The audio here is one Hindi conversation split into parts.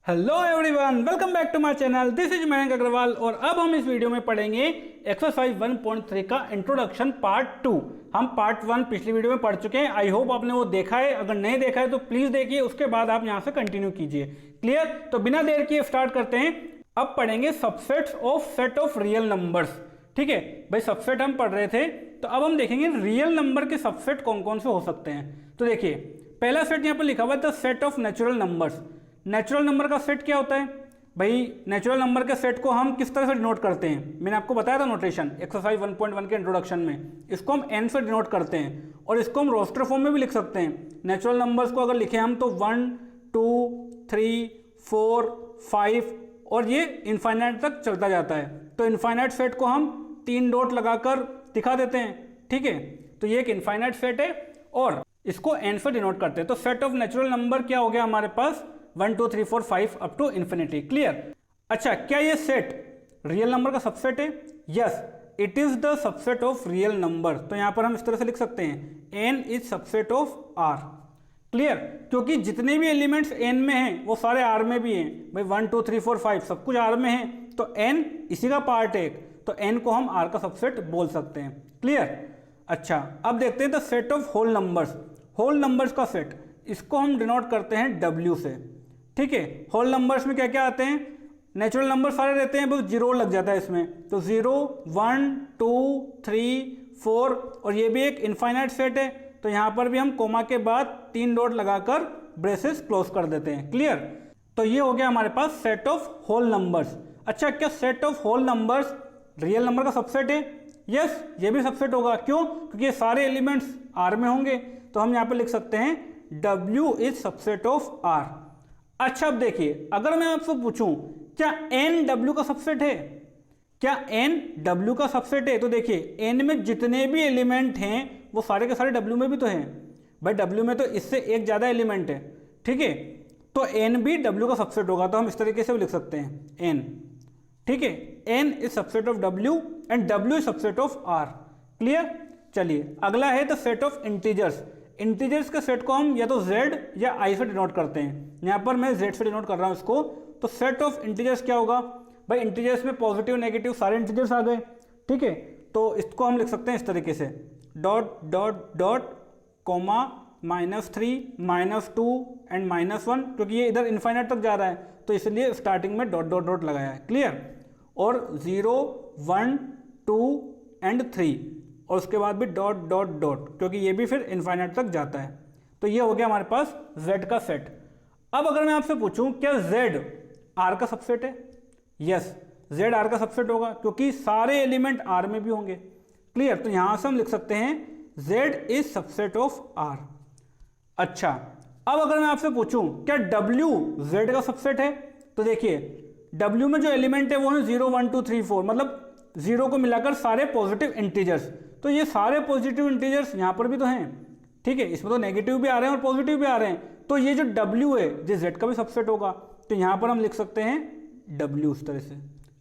Hello everyone, welcome back to my channel. This is Mayank Agarwal और अब हम इस वीडियो में पढ़ेंगे एक्सरसाइज 1.3 का इंट्रोडक्शन पार्ट 2। हम पार्ट 1 पिछली वीडियो में पढ़ चुके हैं। आई होप आपने वो देखा है। अगर नहीं देखा है तो प्लीज देखिए, उसके बाद आप यहां से कंटिन्यू कीजिए। क्लियर? तो बिना देर किए स्टार्ट करते हैं। अब पढ़ेंगे subsets of set of real numbers. ठीक है भाई, सबसेट हम पढ़ रहे थे, तो अब हम देखेंगे रियल नंबर के सबसेट कौन कौन से हो सकते हैं। तो देखिए, पहला सेट यहाँ पर लिखा हुआ है the set of natural numbers. Natural number का सेट क्या होता है भाई? नेचुरल नंबर के सेट को हम किस तरह से डिनोट करते हैं? मैंने आपको बताया था नोटेशन एक्सरसाइज 1.1 के इंट्रोडक्शन में। इसको हम n से डिनोट करते हैं और इसको हम रोस्टर फॉर्म में भी लिख सकते हैं। नेचुरल नंबर्स को अगर लिखें हम तो 1 2 3 4 5 और ये इनफाइनाइट तक चलता जाता है। तो इनफाइनाइट सेट को हम 3 डॉट लगाकर दिखा देते हैं। ठीक है, तो ये एक इनफाइनाइट सेट है और इसको n से डिनोट करते हैं। तो सेट ऑफ नेचुरल नंबर क्या हो गया हमारे पास? 1 2 3 4 5 अप टू इन्फिनिटी। क्लियर? अच्छा, क्या ये सेट रियल नंबर का सबसेट है? Yes, it is the subset of real number. तो यहां पर हम इस तरह से लिख सकते हैं n is subset of r। Clear? क्योंकि जितने भी एलिमेंट्स n में हैं वो सारे r में भी हैं भाई। 1 2 3 4 5 सब कुछ r में है, तो n इसी का पार्ट है, तो n को हम r का सबसेट बोल सकते हैं। क्लियर? अच्छा, अब देखते हैं the set of whole numbers. Whole numbers का सेट, इसको हम डिनोट करते हैं w से। ठीक है, होल नंबर्स में क्या क्या आते हैं? नेचुरल नंबर सारे रहते हैं, बस जीरो लग जाता है इसमें। तो 0 1 2 3 4 और ये भी एक इनफाइनाइट सेट है, तो यहां पर भी हम कोमा के बाद 3 डॉट लगाकर ब्रेसेस क्लोज कर देते हैं। क्लियर? तो ये हो गया हमारे पास सेट ऑफ होल नंबर्स। अच्छा, क्या set of whole numbers real number का सबसेट है? यस, ये भी सबसेट होगा। क्यों? क्योंकि ये सारे एलिमेंट्स आर में होंगे, तो हम यहां पर लिख सकते हैं W is subset of R। अच्छा, अब देखिए, अगर मैं आपसे पूछूं क्या n W का सबसेट है? क्या n W का सबसेट है? तो देखिए, n में जितने भी एलिमेंट हैं वो सारे के सारे W में भी तो हैं भाई। W में तो इससे एक ज्यादा एलिमेंट है। ठीक है, तो n भी W का सबसेट होगा। तो हम इस तरीके से भी लिख सकते हैं n। ठीक है, n is subset of W and W is subset of R। Clear? चलिए, अगला है the set of integers. Integers के सेट को हम या तो z या i से डिनोट करते हैं। यहां पर मैं z से डिनोट कर रहा हूं इसको। तो सेट ऑफ इंटीजर्स क्या होगा भाई? इंटीजर्स में पॉजिटिव नेगेटिव सारे इंटीजर्स आ गए। ठीक है, तो इसको हम लिख सकते हैं इस तरीके से dot dot dot comma -3 -2 and -1, क्योंकि ये इधर इनफाइनाइट तक जा रहा है तो इसलिए स्टार्टिंग में डॉट डॉट डॉट लगाया है। क्लियर? और 0 1 2 एंड 3 और उसके बाद भी डॉट डॉट डॉट, क्योंकि ये भी फिर इनफाइनाइट तक जाता है। तो ये हो गया हमारे पास z का सेट। अब अगर मैं आपसे पूछूं क्या z r का सबसेट है? यस, z r का सबसेट होगा, क्योंकि सारे एलिमेंट r में भी होंगे। क्लियर? तो यहां से हम लिख सकते हैं z is subset of r। अच्छा, अब अगर मैं आपसे पूछूं क्या w z का सबसेट है? तो देखिए, w में जो एलिमेंट है वो है 0 1 2 3 4, मतलब 0 को मिलाकर सारे पॉजिटिव इंटीजर्स। तो ये सारे पॉजिटिव इंटीजर्स यहां पर भी तो हैं। ठीक है, इसमें तो नेगेटिव भी आ रहे हैं और पॉजिटिव भी आ रहे हैं, तो ये जो W है ये Z का भी सबसेट होगा। तो यहां पर हम लिख सकते हैं W इस तरह से।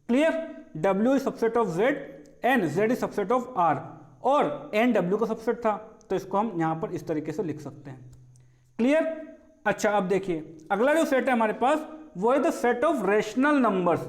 Clear? W is subset of Z and Z is subset of R, और N W का सबसेट था, तो इसको हम यहां पर इस तरीके से लिख सकते हैं। क्लियर? अच्छा, अब देखिए, अगला जो सेट है हमारे पास वो है the set of rational numbers.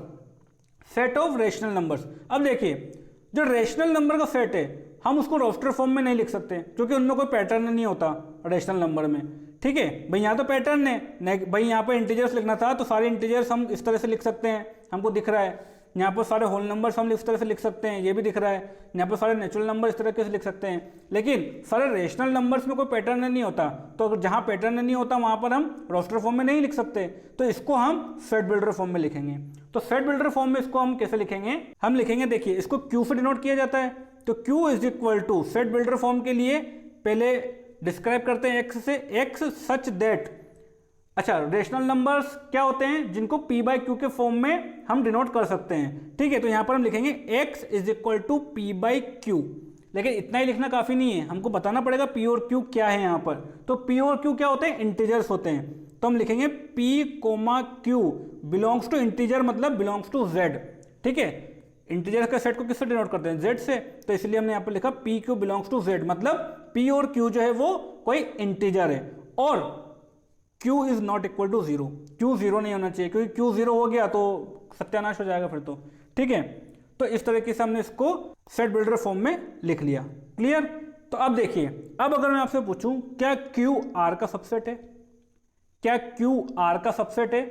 Set of rational numbers. अब देखिए, जो रेशनल नंबर का सेट है हम उसको रोस्टर फॉर्म में नहीं लिख सकते, क्योंकि उनमें कोई पैटर्न नहीं होता रेशनल नंबर में। ठीक है भाई, यहाँ तो पैटर्न है भाई। यहाँ पर इंटीजर्स लिखना था तो सारे इंटीजर्स हम इस तरह से लिख सकते हैं, हमको दिख रहा है। यहाँ पर सारे होल नंबर्स हम इस तरह से लिख सकते हैं, ये भी दिख रहा है। यहाँ पर सारे नेचुरल नंबर इस तरीके से लिख सकते हैं, लेकिन सारे रेशनल नंबर्स में कोई पैटर्न नहीं होता। तो अगर जहाँ पैटर्न नहीं होता वहाँ पर हम रोस्टर फॉर्म में नहीं लिख सकते, तो इसको हम सेट बिल्डर फॉर्म में लिखेंगे। तो सेट बिल्डर फॉर्म में इसको हम कैसे लिखेंगे? हम लिखेंगे, देखिए, इसको Q से डिनोट किया जाता है। तो Q is equal to set builder form के लिए पहले डिस्क्राइब करते हैं x से, x सच दैट। अच्छा, रेशनल नंबर्स क्या होते हैं? जिनको p बाई क्यू के फॉर्म में हम डिनोट कर सकते हैं। ठीक है, तो यहां पर हम लिखेंगे x is equal to p by Q. लेकिन इतना ही लिखना काफी नहीं है, हमको बताना पड़ेगा p और q क्या है यहाँ पर। तो p और q क्या होते हैं? इंटीजर्स होते हैं। तो हम लिखेंगे p comma q belongs to integer, मतलब बिलोंग्स टू z। ठीक है, इंटीजर के सेट को किससे डिनोट करते हैं? z से। तो इसलिए हमने यहाँ पर लिखा p q belongs to z, मतलब p और q जो है वो कोई इंटीजर है, और Q is not equal to 0, Q 0 नहीं होना चाहिए, क्योंकि Q 0 हो गया तो सत्यानाश हो जाएगा फिर तो, ठीक है। तो इस तरीके से हमने इसको सेट बिल्डर फॉर्म में लिख लिया। क्लियर। तो अब देखिए, अब अगर मैं आपसे पूछूं क्या Q R का सबसेट है, क्या Q R का सबसेट है?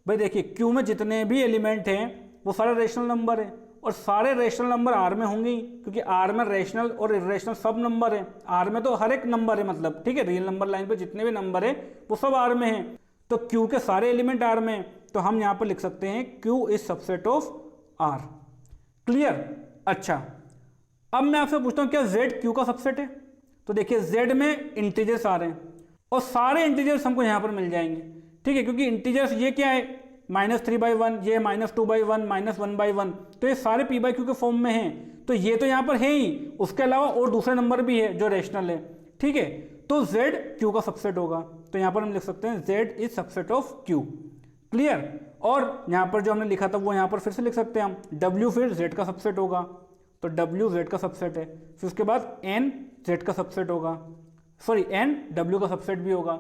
भाई देखिए, Q में जितने भी एलिमेंट हैं वो सारे रेशनल नंबर है, और सारे रेशनल नंबर R में होंगे ही, क्योंकि R में रेशनल और इरेशनल सब नंबर है। R में तो हर एक नंबर है, मतलब ठीक है, रियल नंबर लाइन पे जितने भी नंबर है वो सब R में है। तो Q के सारे एलिमेंट R में, तो हम यहाँ पर लिख सकते हैं Q is subset of R। Clear. अच्छा, अब मैं आपसे पूछता हूँ क्या Z Q का सबसेट है? तो देखिए Z में इंटीजर्स आ रहे हैं और सारे इंटीजर्स हमको यहाँ पर मिल जाएंगे, ठीक है, क्योंकि इंटीजर्स ये क्या है, -3/1, ये -2/1, -1/1, तो ये सारे P/Q के फॉर्म में हैं। तो ये तो यहाँ पर है ही, उसके अलावा और दूसरे नंबर भी है जो रेशनल है, ठीक है। तो Z Q का सबसेट होगा, तो यहाँ पर हम लिख सकते हैं Z is subset of Q। Clear. और यहाँ पर जो हमने लिखा था वो यहाँ पर फिर से लिख सकते हैं हम, W फिर Z का सबसेट होगा, तो W Z का सबसेट है। फिर उसके बाद N Z का सबसेट होगा, सॉरी N W का सबसेट भी होगा।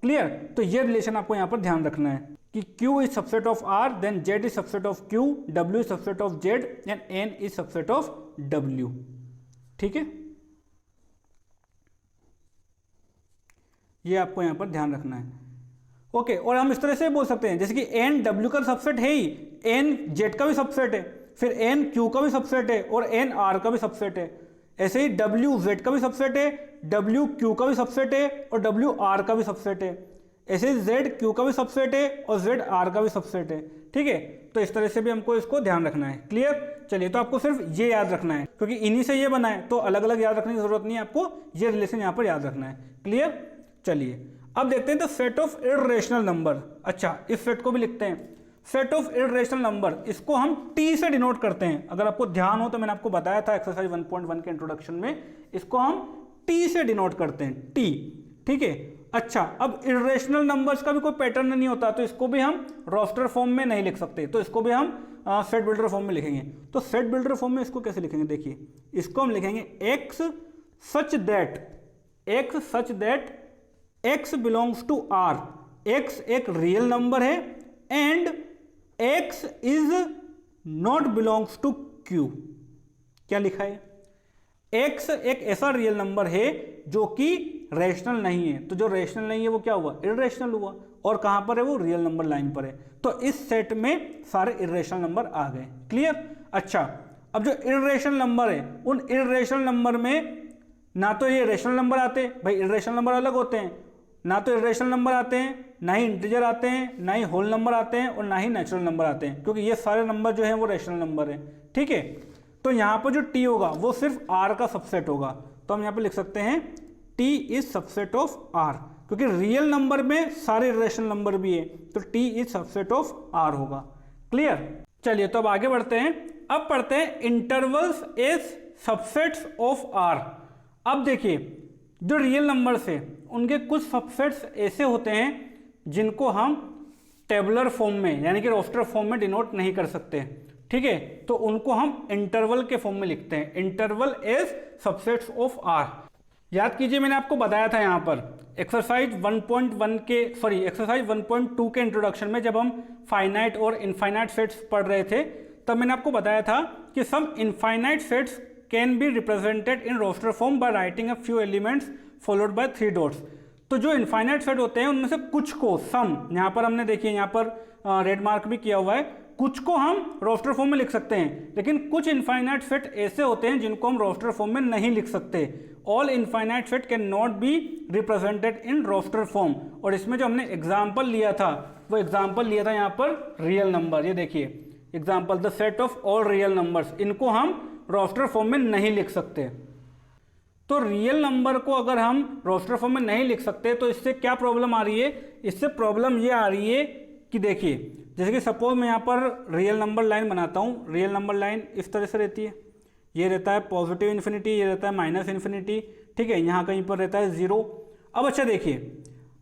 क्लियर। तो ये रिलेशन आपको यहाँ पर ध्यान रखना है कि Q is subset of R, then Z is subset of Q, W is subset of Z and N is subset of W। ठीक है, ये आपको यहाँ पर ध्यान रखना है। ओके, और हम इस तरह से बोल सकते हैं जैसे कि N W का सबसेट है ही, N Z का भी सबसेट है, फिर N Q का भी सबसेट है और N R का भी सबसेट है। ऐसे ही W Z का भी सबसेट है, W Q का भी सबसेट है और W R का भी सबसेट है। ऐसे ही Z Q का भी सबसेट है और Z R का भी सबसेट है। ठीक है, तो इस तरह से भी हमको इसको ध्यान रखना है। क्लियर। चलिए, तो आपको सिर्फ ये याद रखना है, क्योंकि इन्हीं से ये बना है, तो अलग अलग याद रखने की जरूरत नहीं है, आपको ये रिलेशन यहाँ पर याद रखना है। क्लियर। चलिए, अब देखते हैं the set of irrational number. अच्छा, इस सेट को भी लिखते हैं, सेट ऑफ इर्रेशनल नंबर, इसको हम T से डिनोट करते हैं। अगर आपको ध्यान हो तो मैंने आपको बताया था एक्सरसाइज 1.1 के इंट्रोडक्शन में, इसको हम T से डिनोट करते हैं, T। ठीक है। अच्छा, अब इर्रेशनल नंबर्स का भी कोई पैटर्न नहीं होता, तो इसको भी हम रोस्टर फॉर्म में नहीं लिख सकते, तो इसको भी हम सेट बिल्डर फॉर्म में लिखेंगे। तो सेट बिल्डर फॉर्म में इसको कैसे लिखेंगे? देखिए, इसको हम लिखेंगे x such that x belongs to R, x एक रियल नंबर है and x is not belongs to Q। क्या लिखा है? x एक ऐसा रियल नंबर है जो कि रेशनल नहीं है, तो जो रेशनल नहीं है वो क्या हुआ? इर्रेशनल हुआ। और कहां पर है वो? रियल नंबर लाइन पर है। तो इस सेट में सारे इर्रेशनल नंबर आ गए। क्लियर। अच्छा, अब जो इर्रेशनल नंबर है, उन इर्रेशनल नंबर में ना तो ये रेशनल नंबर आते, भाई इर्रेशनल नंबर अलग होते हैं, ना तो इर्रेशनल नंबर आते हैं, ना ही इंटीजर आते हैं, ना ही होल नंबर आते हैं और ना ही नेचुरल नंबर आते हैं, क्योंकि ये सारे नंबर जो हैं वो रेशनल नंबर है। ठीक है, तो यहाँ पर जो T होगा वो सिर्फ R का सबसेट होगा, तो हम यहाँ पे लिख सकते हैं T is subset of R, क्योंकि रियल नंबर में सारे इर्रेशनल नंबर भी है, तो T is subset of R होगा। क्लियर। चलिए, तो अब आगे बढ़ते हैं। अब पढ़ते हैं intervals as subsets of R। अब देखिए, जो रियल नंबर्स है उनके कुछ सबसेट्स ऐसे होते हैं जिनको हम टेबुलर फॉर्म में यानी कि रोस्टर फॉर्म में डिनोट नहीं कर सकते। ठीक है, तो उनको हम इंटरवल के फॉर्म में लिखते हैं, interval as subsets of R। याद कीजिए, मैंने आपको बताया था यहाँ पर एक्सरसाइज 1.1 के एक्सरसाइज 1.2 के इंट्रोडक्शन में, जब हम फाइनाइट और इनफाइनाइट सेट्स पढ़ रहे थे, तब मैंने आपको बताया था कि some infinite sets can be represented in roster form by writing a few elements followed by 3 dots. तो जो इनफाइनाइट सेट होते हैं उनमें से कुछ को, सम, यहाँ पर हमने देखिए यहाँ पर रेड मार्क भी किया हुआ है, कुछ को हम रोस्टर फॉर्म में लिख सकते हैं, लेकिन कुछ इनफाइनाइट सेट ऐसे होते हैं जिनको हम रोस्टर फॉर्म में नहीं लिख सकते। All infinite set can not be represented in roster form. और इसमें जो हमने एग्जाम्पल लिया था, वो एग्जाम्पल लिया था यहाँ पर रियल नंबर। ये देखिए example, the set of all real numbers, इनको हम रोस्टर फॉर्म में नहीं लिख सकते। तो रियल नंबर को अगर हम रोस्टर फॉर्म में नहीं लिख सकते तो इससे क्या प्रॉब्लम आ रही है? इससे प्रॉब्लम ये आ रही है कि देखिए, जैसे कि सपोज मैं यहाँ पर रियल नंबर लाइन बनाता हूँ। रियल नंबर लाइन इस तरह से रहती है, ये रहता है पॉजिटिव इन्फिनिटी, ये रहता है माइनस इन्फिनिटी। ठीक है, यहाँ कहीं पर रहता है 0। अब अच्छा देखिए,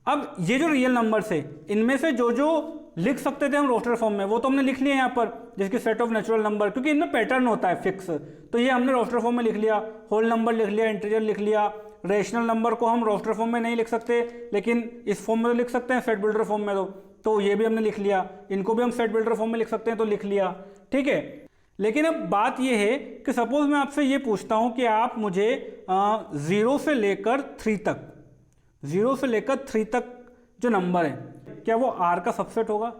अब ये जो रियल नंबर्स है, इनमें से जो जो लिख सकते थे हम रोस्टर फॉर्म में वो तो हमने लिख लिया यहाँ पर, जिसकी सेट ऑफ नेचुरल नंबर, क्योंकि इनमें पैटर्न होता है फिक्स, तो ये हमने रोस्टर फॉर्म में लिख लिया। होल नंबर लिख लिया, इंटीजर लिख लिया, रेशनल नंबर को हम रोस्टर फॉर्म में नहीं लिख सकते, लेकिन इस फॉर्म में तो लिख सकते हैं, सेट बिल्डर फॉर्म में तो ये भी हमने लिख लिया। इनको भी हम सेट बिल्डर फॉर्म में लिख सकते हैं, तो लिख लिया, ठीक है। लेकिन अब बात ये है कि सपोज मैं आपसे ये पूछता हूं कि आप मुझे 0 से लेकर 3 तक, 0 से लेकर 3 तक जो नंबर है, क्या वो R का सबसेट होगा?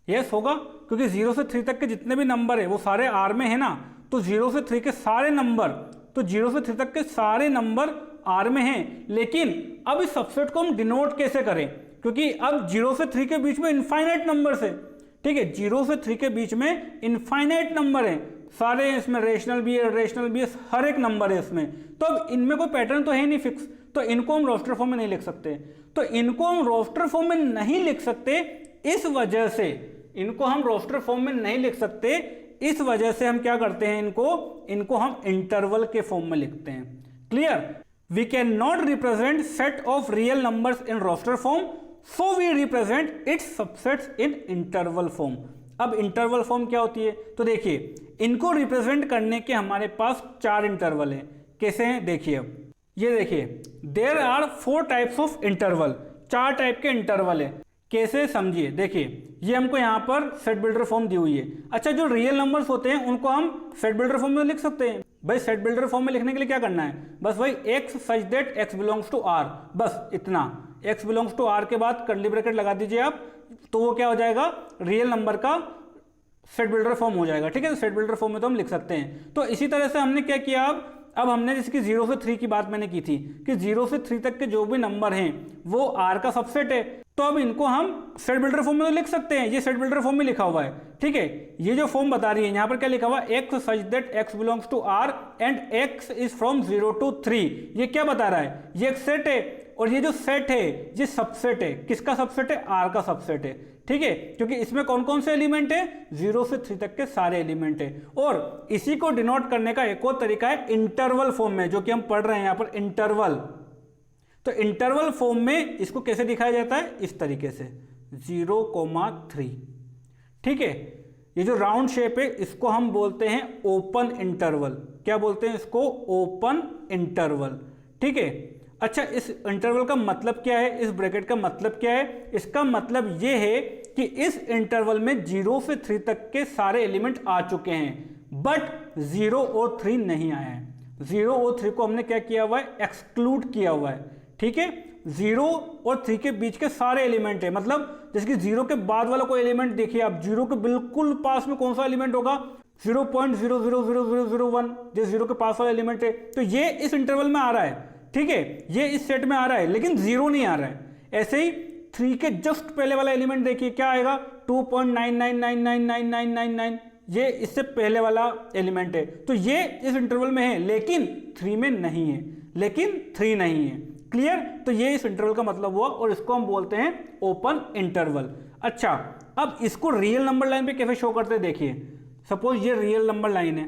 यस होगा, क्योंकि 0 से 3 तक के जितने भी नंबर है वो सारे R में है ना। तो 0 से 3 के सारे नंबर, तो 0 से 3 तक के सारे नंबर R में हैं। लेकिन अब इस सबसेट को हम डिनोट कैसे करें? क्योंकि अब 0 से 3 के बीच में इनफाइनाइट नंबर्स है, ठीक है। 0 से 3 के बीच में इनफाइनाइट नंबर है, सारे इसमें रेशनल भी है, रेशनल भी है, हर एक नंबर है इसमें। तो अब इनमें कोई पैटर्न तो है नहीं फिक्स, तो इनको हम रोस्टर फॉर्म में नहीं लिख सकते। तो इनको हम रोस्टर फॉर्म में नहीं लिख सकते, इस वजह से इनको हम रोस्टर फॉर्म में नहीं लिख सकते। इस वजह से हम क्या करते हैं, इनको हम इंटरवल के फॉर्म में लिखते हैं। Clear? We can not represent set of real numbers in roster form, so we represent its subsets in interval form. अब इंटरवल फॉर्म क्या होती है? तो देखिए, इनको रिप्रेजेंट करने के हमारे पास 4 इंटरवल हैं। कैसे हैं देखिए, अब ये देखिए, there are 4 types of interval, 4 type के इंटरवल है। कैसे समझिए, देखिए ये हमको यहाँ पर सेट बिल्डर फॉर्म दी हुई है। अच्छा, जो रियल नंबर्स होते हैं उनको हम सेट बिल्डर फॉर्म में लिख सकते हैं। भाई सेट बिल्डर फॉर्म में लिखने के लिए क्या करना है? बस भाई x such that x belongs to r, बस इतना। x बिलोंग्स टू r के बाद कर्ली ब्रैकेट लगा दीजिए आप, तो वो क्या हो जाएगा, रियल नंबर का सेट बिल्डर फॉर्म हो जाएगा, ठीक है। सेट बिल्डर फॉर्म में तो हम लिख सकते हैं। तो इसी तरह से हमने क्या किया, अब हमने जिसकी 0 से 3 की बात मैंने की थी कि 0 से 3 तक के जो भी नंबर हैं वो R का सबसेट है। तो अब इनको हम सेट बिल्डर फॉर्म में तो लिख सकते हैं, ये सेट बिल्डर फॉर्म में लिखा हुआ है, ठीक है। ये जो फॉर्म बता रही है यहाँ पर क्या लिखा हुआ है, x such that x belongs to R and x is from 0 to 3। ये क्या बता रहा है, ये एक सेट है, और ये जो सेट है ये सबसेट है। किसका सबसेट है? R का सबसेट है, ठीक है। क्योंकि इसमें कौन कौन से एलिमेंट है? 0 से 3 तक के सारे एलिमेंट है। और इसी को डिनोट करने का एक और तरीका है इंटरवल फॉर्म में, जो कि हम पढ़ रहे हैं यहाँ पर, इंटरवल। तो इंटरवल फॉर्म में इसको कैसे दिखाया जाता है? इस तरीके से 0,3, ठीक है। ये जो राउंड शेप है इसको हम बोलते हैं ओपन इंटरवल। क्या बोलते हैं इसको? ओपन इंटरवल, ठीक है। अच्छा, इस इंटरवल का मतलब क्या है? इस ब्रैकेट का मतलब क्या है? इसका मतलब ये है कि इस इंटरवल में 0 से 3 तक के सारे एलिमेंट आ चुके हैं, बट 0 और 3 नहीं आए हैं। 0 और 3 को हमने क्या किया हुआ है? एक्सक्लूड किया हुआ है, ठीक है। 0 और 3 के बीच के सारे एलिमेंट है, मतलब जैसे कि 0 के बाद वाला कोई एलिमेंट देखिए आप, 0 के बिल्कुल पास में कौन सा एलिमेंट होगा? 0.00001, जो 0 के पास वाला एलिमेंट है, तो ये इस इंटरवल में आ रहा है, ठीक है। ये इस सेट में आ रहा है, लेकिन 0 नहीं आ रहा है। ऐसे ही 3 के जस्ट पहले वाला एलिमेंट देखिए क्या आएगा, 2.99999999, ये इससे पहले वाला एलिमेंट है। तो ये इस इंटरवल में है, लेकिन 3 में नहीं है, लेकिन 3 नहीं है। क्लियर? तो ये इस इंटरवल का मतलब हुआ, और इसको हम बोलते हैं ओपन इंटरवल। अच्छा, अब इसको रियल नंबर लाइन पे कैसे शो करते हैं देखिए। सपोज ये रियल नंबर लाइन है,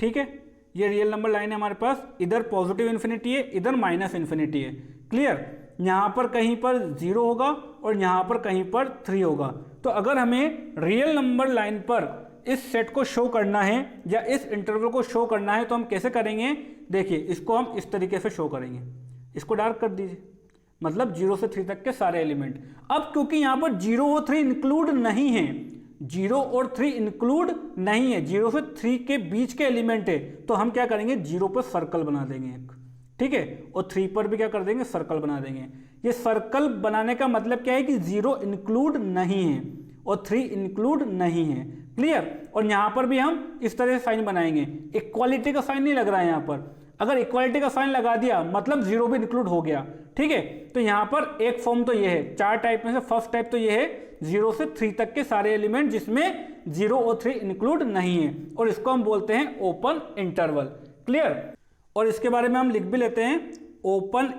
ठीक है। ये रियल नंबर लाइन है हमारे पास, इधर पॉजिटिव इन्फिनिटी है, इधर माइनस इन्फिनिटी है। क्लियर? यहां पर कहीं पर 0 होगा और यहां पर कहीं पर 3 होगा। तो अगर हमें रियल नंबर लाइन पर इस सेट को शो करना है या इस इंटरवल को शो करना है, तो हम कैसे करेंगे? देखिए, इसको हम इस तरीके से शो करेंगे, इसको डार्क कर दीजिए, मतलब 0 से 3 तक के सारे एलिमेंट। अब क्योंकि यहां पर 0 और 3 इंक्लूड नहीं है, 0 और 3 इंक्लूड नहीं है, 0 से 3 के बीच के एलिमेंट है, तो हम क्या करेंगे? 0 पर सर्कल बना देंगे एक, ठीक है, और 3 पर भी क्या कर देंगे? सर्कल बना देंगे। ये सर्कल बनाने का मतलब क्या है कि 0 इंक्लूड नहीं है और 3 इंक्लूड नहीं है। क्लियर? और यहां पर भी हम इस तरह से साइन बनाएंगे। इक्वालिटी का साइन नहीं लग रहा है यहां पर, अगर इक्वालिटी का साइन लगा दिया मतलब 0 भी इंक्लूड हो गया, ठीक है। तो यहां पर एक फॉर्म तो ये है, 4 टाइप में से फर्स्ट टाइप तो ये है 0 से 3 तक के सारे एलिमेंट जिसमें 0 और 3 इंक्लूड नहीं है, और इसको हम बोलते हैं ओपन इंटरवल। क्लियर? और इसके बारे में हम लिख भी लेते हैं, open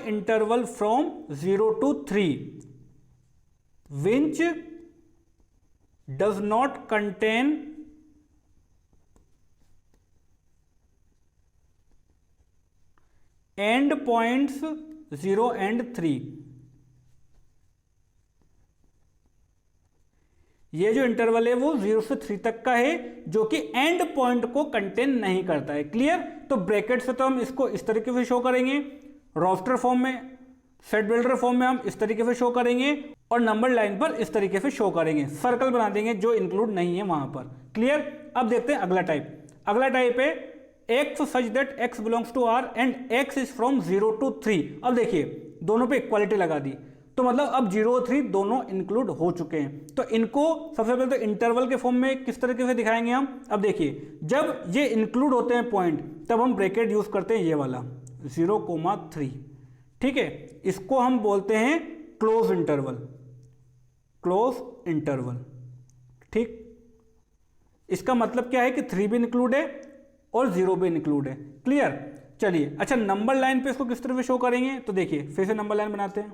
interval from 0 to 3 which does not contain end points 0 and 3। ये जो इंटरवल है वो 0 से 3 तक का है, जो कि एंड पॉइंट को कंटेन नहीं करता है। क्लियर? तो ब्रैकेट से तो हम इसको इस तरीके से शो करेंगे, रोस्टर फॉर्म में, सेट बिल्डर फॉर्म में हम इस तरीके से शो करेंगे, और नंबर लाइन पर इस तरीके से शो करेंगे, सर्कल बना देंगे जो इंक्लूड नहीं है वहां पर। क्लियर? अब देखते हैं अगला टाइप। अगला टाइप है x such that x belongs to R and x is from 0 to 3। अब देखिए दोनों पे इक्वालिटी लगा दी, तो मतलब अब 0 और 3 दोनों इंक्लूड हो चुके हैं। तो इनको सबसे पहले तो इंटरवल के फॉर्म में किस तरीके से दिखाएंगे हम। अब देखिए जब ये इंक्लूड होते हैं पॉइंट, तब हम ब्रैकेट यूज करते हैं ये वाला 0,3। ठीक है, इसको हम बोलते हैं क्लोज इंटरवल, क्लोज इंटरवल। ठीक, इसका मतलब क्या है कि 3 भी इंक्लूड है और 0 भी इंक्लूड है। क्लियर? चलिए, अच्छा नंबर लाइन पे इसको किस तरह से शो करेंगे, तो देखिए फिर से नंबर लाइन बनाते हैं।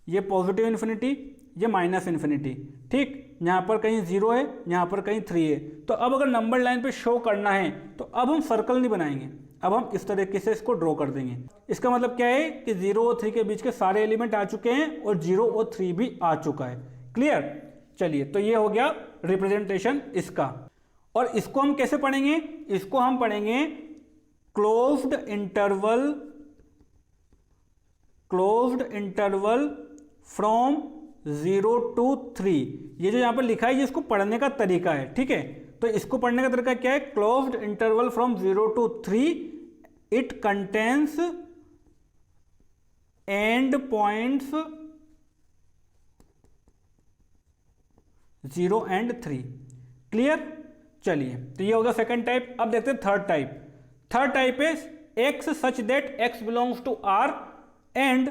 ये पॉजिटिव इन्फिनिटी, ये माइनस इन्फिनिटी। ठीक, यहां पर कहीं 0 है, यहां पर कहीं 3 है। तो अब अगर नंबर लाइन पे शो करना है तो अब हम सर्कल नहीं बनाएंगे, अब हम इस तरीके से इसको ड्रॉ कर देंगे। इसका मतलब क्या है कि 0 और 3 के बीच के सारे एलिमेंट आ चुके हैं और 0 और 3 भी आ चुका है। क्लियर? चलिए, तो ये हो गया रिप्रेजेंटेशन इसका। और इसको हम कैसे पढ़ेंगे? इसको हम पढ़ेंगे closed interval, closed interval from 0 to 3। ये जो यहां पर लिखा है ये इसको पढ़ने का तरीका है। ठीक है, तो इसको पढ़ने का तरीका क्या है? Closed interval from 0 to 3, it contains end points 0 and 3। Clear? चलिए, तो ये होगा सेकंड टाइप। अब देखते हैं third type. Third type is x such that x belongs to R and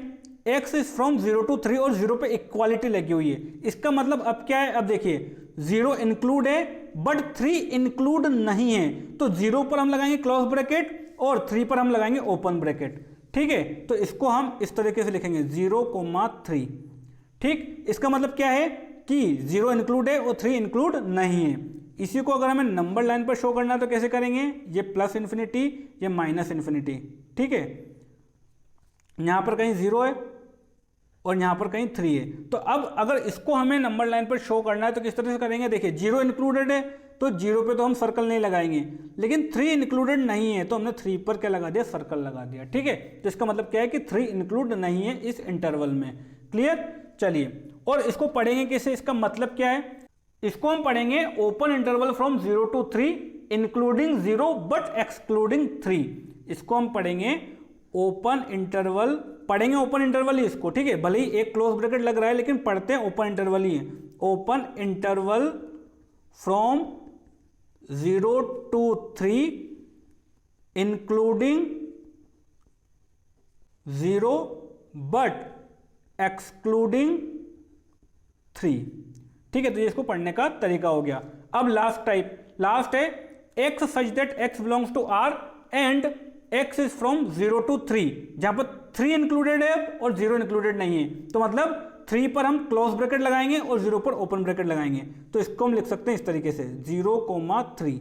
x is from 0 to 3, और 0 पे इक्वालिटी लगी हुई है। इसका मतलब अब क्या है? अब देखिए 0 इंक्लूड है बट 3 इंक्लूड नहीं है, तो 0 पर हम लगाएंगे क्लोज ब्रैकेट और 3 पर हम लगाएंगे ओपन ब्रैकेट। ठीक है, तो इसको हम इस तरीके से लिखेंगे 0,3। ठीक, इसका मतलब क्या है कि 0 इंक्लूड है और 3 इंक्लूड नहीं है। इसी को अगर हमें नंबर लाइन पर शो करना है तो कैसे करेंगे? ये प्लस इन्फिनिटी, ये माइनस इन्फिनिटी। ठीक है, यहां पर कहीं 0 है और यहां पर कहीं 3 है। तो अब अगर इसको हमें नंबर लाइन पर शो करना है तो किस तरह से करेंगे? देखिए 0 इंक्लूडेड है तो 0 पे तो हम सर्कल नहीं लगाएंगे, लेकिन 3 इंक्लूडेड नहीं है तो हमने 3 पर क्या लगा दिया? सर्कल लगा दिया। ठीक है, तो इसका मतलब क्या है कि 3 इंक्लूड नहीं है इस इंटरवल में। क्लियर? चलिए, और इसको पढ़ेंगे कैसे? इसका मतलब क्या है? इसको हम पढ़ेंगे open interval from 0 to 3 including 0 but excluding 3। इसको हम पढ़ेंगे ओपन इंटरवल, पढ़ेंगे ओपन इंटरवल ही इसको। ठीक है, भले ही एक क्लोज ब्रैकेट लग रहा है लेकिन पढ़ते हैं ओपन इंटरवल ही है। Open interval from 0 to 3 including 0 but excluding 3। ठीक है, तो ये इसको पढ़ने का तरीका हो गया। अब लास्ट टाइप, लास्ट है x such that x belongs to R and x is from 0 to 3, जहां पर 3 इंक्लूडेड है और 0 इंक्लूडेड नहीं है। तो मतलब 3 पर हम क्लोज ब्रैकेट लगाएंगे और 0 पर ओपन ब्रैकेट लगाएंगे। तो इसको हम लिख सकते हैं इस तरीके से 0,3।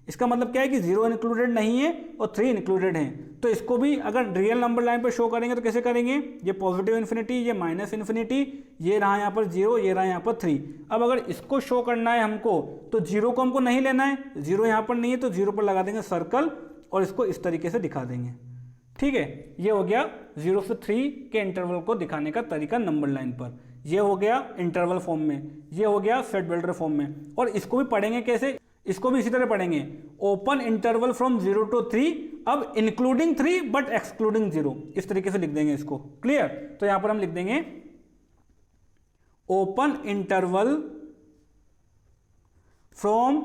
इसका मतलब क्या है कि 0 इंक्लूडेड नहीं है और 3 इंक्लूडेड है। तो इसको भी अगर रियल नंबर लाइन पर शो करेंगे तो कैसे करेंगे? ये पॉजिटिव इन्फिनिटी, ये माइनस इन्फिनिटी, ये रहा यहाँ पर 0, ये रहा यहाँ पर 3। अब अगर इसको शो करना है हमको तो 0 को हमको नहीं लेना है, 0 यहाँ पर नहीं है तो 0 पर लगा देंगे सर्कल और इसको इस तरीके से दिखा देंगे। ठीक है, ये हो गया 0 से 3 के इंटरवल को दिखाने का तरीका नंबर लाइन पर। ये हो गया इंटरवल फॉर्म में, ये हो गया सेट बिल्डर फॉर्म में। और इसको भी पढ़ेंगे कैसे? इसको भी इसी तरह पढ़ेंगे ओपन इंटरवल फ्रॉम 0 to 3, अब इंक्लूडिंग 3 बट एक्सक्लूडिंग 0, इस तरीके से लिख देंगे इसको। क्लियर? तो यहां पर हम लिख देंगे open interval from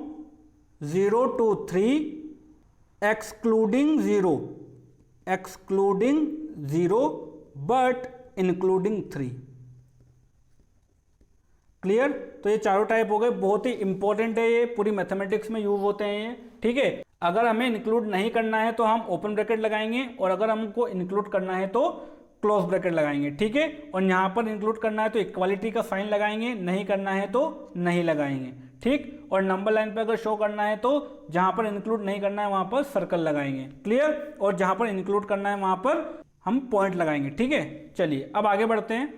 0 to 3 excluding 0, excluding 0 but including 3। Clear? तो ये चारों टाइप हो गए, बहुत ही इंपॉर्टेंट है, ये पूरी मैथमेटिक्स में यूज होते हैं ये। ठीक है, अगर हमें इंक्लूड नहीं करना है तो हम ओपन ब्रैकेट लगाएंगे और अगर हमको इंक्लूड करना है तो क्लोज ब्रैकेट लगाएंगे। ठीक है, और यहां पर इंक्लूड करना है तो इक्वालिटी का साइन लगाएंगे, नहीं करना है तो नहीं लगाएंगे। ठीक, और नंबर लाइन पे अगर शो करना है तो जहां पर इंक्लूड नहीं करना है वहां पर सर्कल लगाएंगे। क्लियर? और जहां पर इंक्लूड करना है वहां पर हम पॉइंट लगाएंगे। ठीक है, चलिए अब आगे बढ़ते हैं।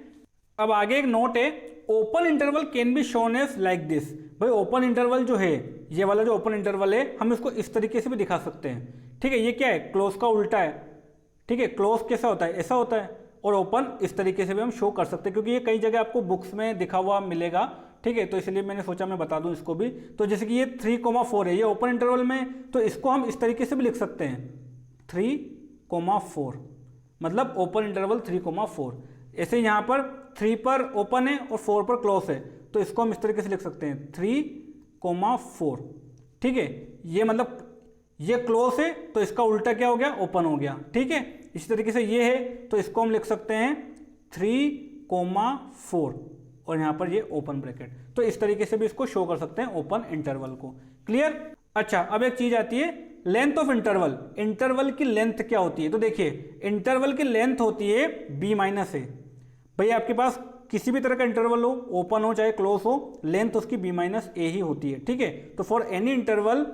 अब आगे एक नोट है, open interval can be shown as like this. भाई ओपन इंटरवल जो है, ये वाला जो ओपन इंटरवल है, हम इसको इस तरीके से भी दिखा सकते हैं। ठीक है, ये क्या है, क्लोज का उल्टा है। ठीक है, क्लोज कैसा होता है, ऐसा होता है, और ओपन इस तरीके से भी हम शो कर सकते हैं, क्योंकि ये कई जगह आपको बुक्स में दिखा हुआ मिलेगा। ठीक है, तो इसलिए मैंने सोचा मैं बता दूं इसको भी। तो जैसे कि ये 3,4 है, ये ओपन इंटरवल में, तो इसको हम इस तरीके से भी लिख सकते हैं 3,4, मतलब ओपन इंटरवल 3,4। ऐसे यहाँ पर 3 पर ओपन है और 4 पर क्लोज है, तो इसको हम इस तरीके से लिख सकते हैं 3,4। ठीक है, ये मतलब ये क्लोज है तो इसका उल्टा क्या हो गया, ओपन हो गया। ठीक है, इसी तरीके से ये है तो इसको हम लिख सकते हैं 3,4 और यहाँ पर ये ओपन ब्रैकेट। तो इस तरीके से भी इसको शो कर सकते हैं ओपन इंटरवल को। क्लियर। अच्छा, अब एक चीज आती है लेंथ ऑफ इंटरवल। इंटरवल की लेंथ क्या होती है, तो देखिए इंटरवल की लेंथ होती है b माइनस ए। भाई आपके पास किसी भी तरह का इंटरवल हो, ओपन हो चाहे क्लोज हो, लेंथ उसकी b माइनस ए ही होती है। ठीक है, तो for any interval,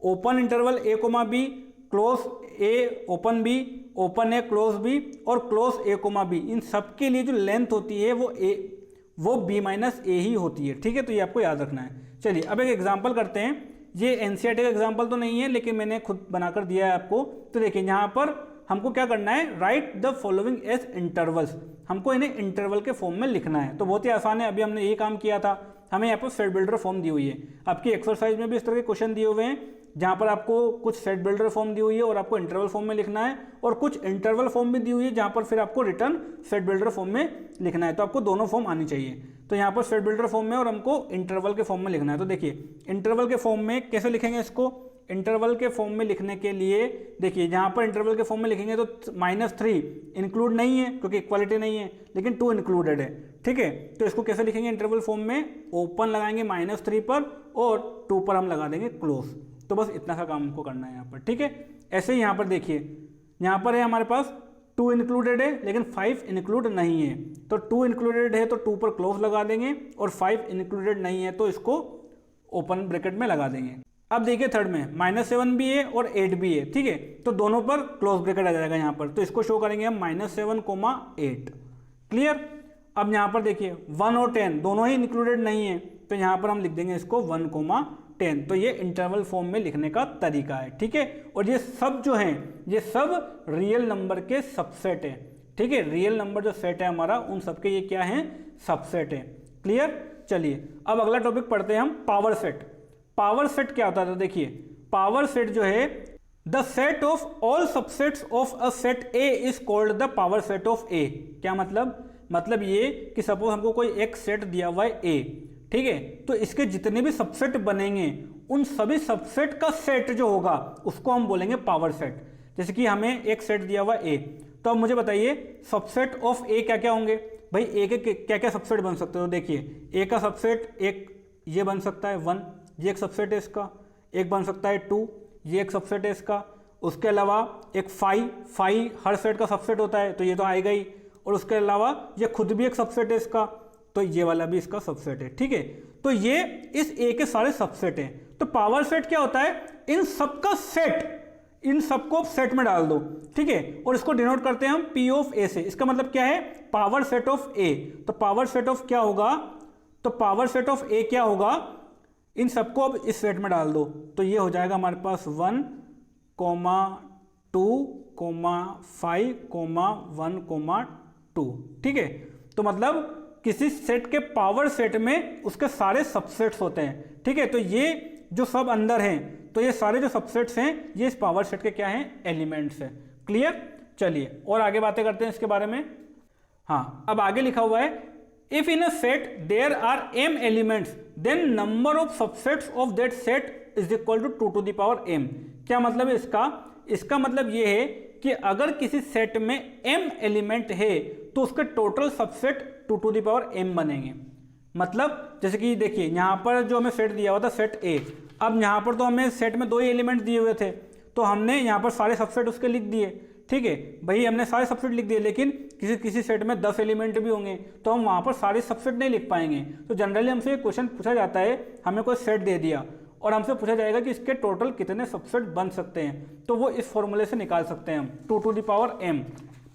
open interval a comma b, close a open b, open a close b और क्लोज ए कोमा बी, इन सब के लिए जो लेंथ होती है वो b माइनस ए ही होती है। ठीक है, तो ये आपको याद रखना है। चलिए अब एक एग्जांपल करते हैं। ये एनसीईआरटी का एग्जांपल तो नहीं है, लेकिन मैंने खुद बनाकर दिया है आपको। तो देखिए यहाँ पर हमको क्या करना है, write the following as intervals. हमको इन्हें इंटरवल के फॉर्म में लिखना है। तो बहुत ही आसान है, अभी हमने यही काम किया था। हमें यहाँ पर सेट बिल्डर फॉर्म दी हुई है। आपकी एक्सरसाइज में भी इस तरह के क्वेश्चन दिए हुए हैं, जहाँ पर आपको कुछ सेट बिल्डर फॉर्म दी हुई है और आपको इंटरवल फॉर्म में लिखना है, और कुछ इंटरवल फॉर्म भी दी हुई है जहाँ पर फिर आपको रिटर्न सेट बिल्डर फॉर्म में लिखना है। तो आपको दोनों फॉर्म आनी चाहिए। तो यहाँ पर सेट बिल्डर फॉर्म में और हमको इंटरवल के फॉर्म में लिखना है। तो देखिए इंटरवल के फॉर्म में कैसे लिखेंगे इसको, इंटरवल के फॉर्म में लिखने के लिए देखिए यहाँ पर इंटरवल के फॉर्म में लिखेंगे तो -3 इंक्लूड नहीं है क्योंकि इक्वालिटी नहीं है, लेकिन 2 इंक्लूडेड है। ठीक है, तो इसको कैसे लिखेंगे इंटरवल फॉर्म में, ओपन लगाएंगे -3 पर और 2 पर हम लगा देंगे क्लोज। तो बस इतना सा काम हमको करना है यहाँ पर। ठीक है, ऐसे ही यहाँ पर देखिए, यहाँ पर है हमारे पास 2 इंक्लूडेड है लेकिन 5 इंक्लूड नहीं है। तो 2 इंक्लूडेड है तो 2 पर क्लोज लगा देंगे, और 5 इंक्लूडेड नहीं है तो इसको ओपन ब्रैकेट में लगा देंगे। अब देखिए थर्ड में -7 भी है और 8 भी है। ठीक है, तो दोनों पर क्लोज ब्रैकेट आ जाएगा यहाँ पर। तो इसको शो करेंगे हम -7, 8। क्लियर। अब यहाँ पर देखिए 1 और 10 दोनों ही इंक्लूडेड नहीं है, तो यहाँ पर हम लिख देंगे इसको 1, 10। तो ये इंटरवल फॉर्म में लिखने का तरीका है। ठीक है, और ये सब जो हैं ये सब रियल नंबर के सबसेट है। ठीक है, रियल नंबर जो सेट है हमारा, उन सबके ये क्या है, सबसेट है। क्लियर। चलिए अब अगला टॉपिक पढ़ते हैं हम, पावर सेट। पावर सेट क्या होता है, तो देखिए पावर सेट जो है, the set of all subsets of a set A is called the power set of A. क्या मतलब ये कि सपोज हमको कोई एक सेट दिया हुआ है ए, ठीक है, तो इसके जितने भी सबसेट बनेंगे उन सभी सबसेट का सेट जो होगा उसको हम बोलेंगे पावर सेट। जैसे कि हमें एक सेट दिया हुआ ए, तो अब मुझे बताइए सबसेट ऑफ ए क्या क्या होंगे। भाई ए के क्या क्या सबसेट बन सकते हो, देखिए ए का सबसेट एक ये बन सकता है 1, ये एक सबसेट है इसका। एक बन सकता है 2, ये एक सबसेट है इसका। उसके अलावा एक 5 हर सेट का सबसेट होता है तो ये तो आएगा ही, और उसके अलावा ये खुद भी एक सबसेट है इसका, तो ये वाला भी इसका सबसेट है। ठीक है, तो ये इस ए के सारे सबसेट हैं। तो पावर सेट क्या होता है, इन सबका सेट, इन सबको सेट में डाल दो। ठीक है, और इसको डिनोट करते हैं हम P ऑफ ए से। इसका मतलब क्या है, पावर सेट ऑफ ए। तो पावर सेट ऑफ क्या होगा, तो पावर सेट ऑफ ए क्या होगा, इन सबको अब इस सेट में डाल दो। तो ये हो जाएगा हमारे पास 1, 2, 5, 1, 2। ठीक है, तो मतलब किसी सेट के पावर सेट में उसके सारे सबसेट्स होते हैं। ठीक है, तो ये जो सब अंदर हैं, तो ये सारे जो सबसेट्स हैं ये इस पावर सेट के क्या हैं, एलिमेंट्स हैं। क्लियर। चलिए और आगे बातें करते हैं इसके बारे में। हाँ, अब आगे लिखा हुआ है, if in a set there are m elements then number of subsets of that set is equal to 2 to the power m। क्या मतलब है इसका मतलब ये है कि अगर किसी सेट में m एलिमेंट है तो उसके total subset 2 to the power m बनेंगे। मतलब जैसे कि देखिए यहाँ पर जो हमें सेट दिया हुआ था सेट A, अब यहाँ पर तो हमें सेट में 2 ही एलिमेंट दिए हुए थे, तो हमने यहाँ पर सारे सबसेट उसके लिख दिए। ठीक है भाई, हमने सारे सबसेट लिख दिए, लेकिन किसी सेट में 10 एलिमेंट भी होंगे तो हम वहाँ पर सारे सबसेट नहीं लिख पाएंगे। तो जनरली हमसे क्वेश्चन पूछा जाता है, हमें कोई सेट दे दिया और हमसे पूछा जाएगा कि इसके टोटल कितने सबसेट बन सकते हैं, तो वो इस फॉर्मूले से निकाल सकते हैं हम, 2 to the power m।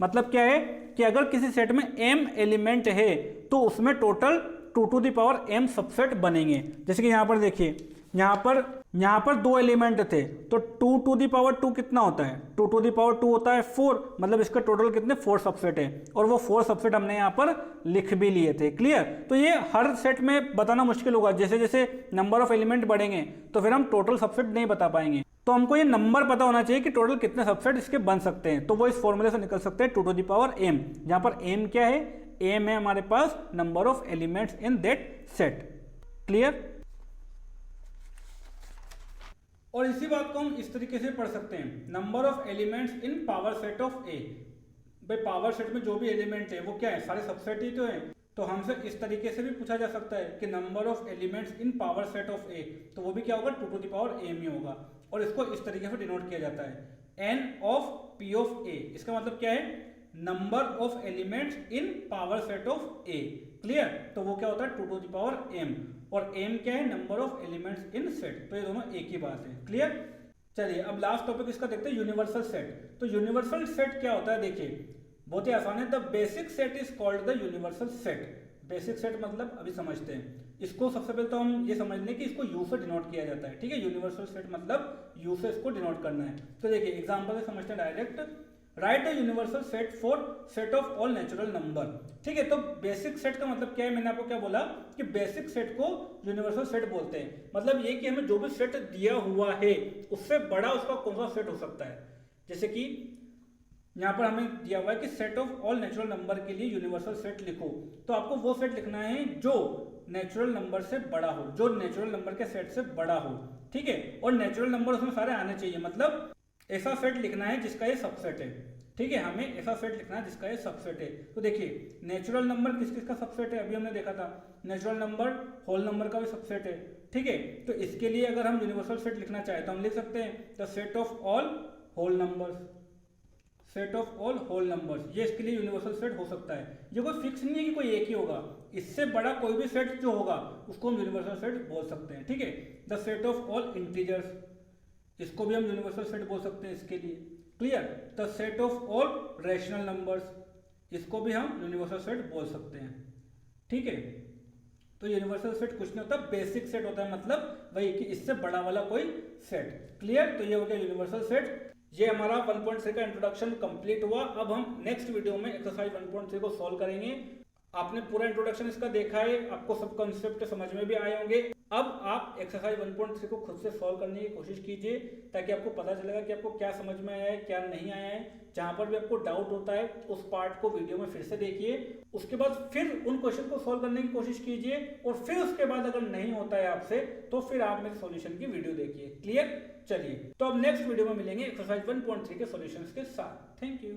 मतलब क्या है कि अगर किसी सेट में m एलिमेंट है तो उसमें टोटल 2m सबसेट बनेंगे। जैसे कि यहाँ पर देखिए, यहाँ पर 2 एलिमेंट थे, तो 2 कितना होता है, 2 होता है 4, मतलब इसका टोटल कितने 4 सबसेट है, और वो 4 सबसेट हमने यहाँ पर लिख भी लिए थे। क्लियर? तो ये हर सेट में बताना मुश्किल होगा, जैसे जैसे नंबर ऑफ एलिमेंट बढ़ेंगे तो फिर हम टोटल सबसेट नहीं बता पाएंगे। तो हमको ये नंबर पता होना चाहिए कि टोटल कितने सबसेट इसके बन सकते हैं, तो वो इस फॉर्मूले से निकल सकते हैं 2m, जहाँ पर m क्या है, m है हमारे पास number of elements in that set. Clear? और इसी बात को हम इस तरीके से पढ़ सकते हैं, number of elements in power set of A. भाई पावर सेट में जो भी एलिमेंट है वो क्या है, सारे सबसेट ही तो है। तो हमसे इस तरीके से भी पूछा जा सकता है कि number of elements in power set of A, तो वो भी क्या होगा, 2m ही होगा। और इसको इस तरीके से डिनोट किया जाता है n of p of a। इसका मतलब क्या है, number of elements in power set of a। Clear? तो वो क्या होता है 2m, और m क्या है, number of elements in set. तो ये दोनों एक ही बात है। क्लियर? चलिए अब लास्ट टॉपिक इसका देखते हैं, यूनिवर्सल सेट। तो यूनिवर्सल सेट क्या होता है, देखिए बहुत ही आसान है। The basic set is called the universal set. Basic set मतलब अभी समझते हैं इसको। सबसे पहले तो हम ये समझ लें कि इसको यू से डिनोट किया जाता है। ठीक है, यूनिवर्सल सेट मतलब यू से इसको डिनोट करना है। तो देखिए एग्जांपल से समझते हैं direct. Right the universal set for set of all natural number. ठीक है, तो बेसिक सेट का मतलब क्या है, मैंने आपको क्या बोला कि बेसिक सेट को यूनिवर्सल सेट बोलते हैं। मतलब ये कि हमें जो भी सेट दिया हुआ है उससे बड़ा उसका कौन सा सेट हो सकता है। जैसे कि यहाँ पर हमें दिया हुआ है कि set of all natural number के लिए यूनिवर्सल सेट लिखो, तो आपको वो सेट लिखना है जो नेचुरल नंबर से बड़ा हो, जो नेचुरल नंबर के सेट से बड़ा हो। ठीक है, और नेचुरल नंबर उसमें सारे आने चाहिए, मतलब ऐसा सेट लिखना है जिसका ये सबसेट है। ठीक है, हमें ऐसा सेट लिखना है जिसका ये सबसेट है। तो देखिए नेचुरल नंबर किस किस का सबसेट है, अभी हमने देखा था नेचुरल नंबर होल नंबर का भी सबसेट है। ठीक है, तो इसके लिए अगर हम यूनिवर्सल सेट लिखना चाहें तो हम लिख सकते हैं the set of all whole numbers. Set of all whole numbers, ये इसके लिए यूनिवर्सल सेट हो सकता है। ये कोई फिक्स नहीं है कि कोई एक ही होगा, इससे बड़ा कोई भी सेट जो होगा उसको हम यूनिवर्सल सेट बोल सकते हैं। ठीक है, the set of all integers, इसको भी हम यूनिवर्सल सेट बोल सकते हैं इसके लिए। Clear? The set of all rational numbers, इसको भी हम यूनिवर्सल सेट बोल सकते हैं। ठीक है, तो यूनिवर्सल सेट कुछ नहीं होता, बेसिक सेट होता है, मतलब वही कि इससे बड़ा वाला कोई सेट। क्लियर? तो ये हो गया यूनिवर्सल सेट। ये हमारा 1.3 का इंट्रोडक्शन कंप्लीट हुआ। अब हम नेक्स्ट वीडियो में एक्सरसाइज 1.3 को सॉल्व करेंगे। आपने पूरा इंट्रोडक्शन इसका देखा है, आपको सब कॉन्सेप्ट समझ में भी आए होंगे। अब आप एक्सरसाइज 1.3 को खुद से सॉल्व करने की कोशिश कीजिए, ताकि आपको पता चलेगा कि आपको क्या समझ में आया है, क्या नहीं आया है। जहां पर भी आपको डाउट होता है उस पार्ट को वीडियो में फिर से देखिए, उसके बाद फिर उन क्वेश्चन को सॉल्व करने की कोशिश कीजिए, और फिर उसके बाद अगर नहीं होता है आपसे तो फिर आप मेरे सॉल्यूशन की वीडियो देखिए। क्लियर? चलिए, तो अब नेक्स्ट वीडियो में मिलेंगे एक्सरसाइज 1.3 के सॉल्यूशंस के साथ। Thank you.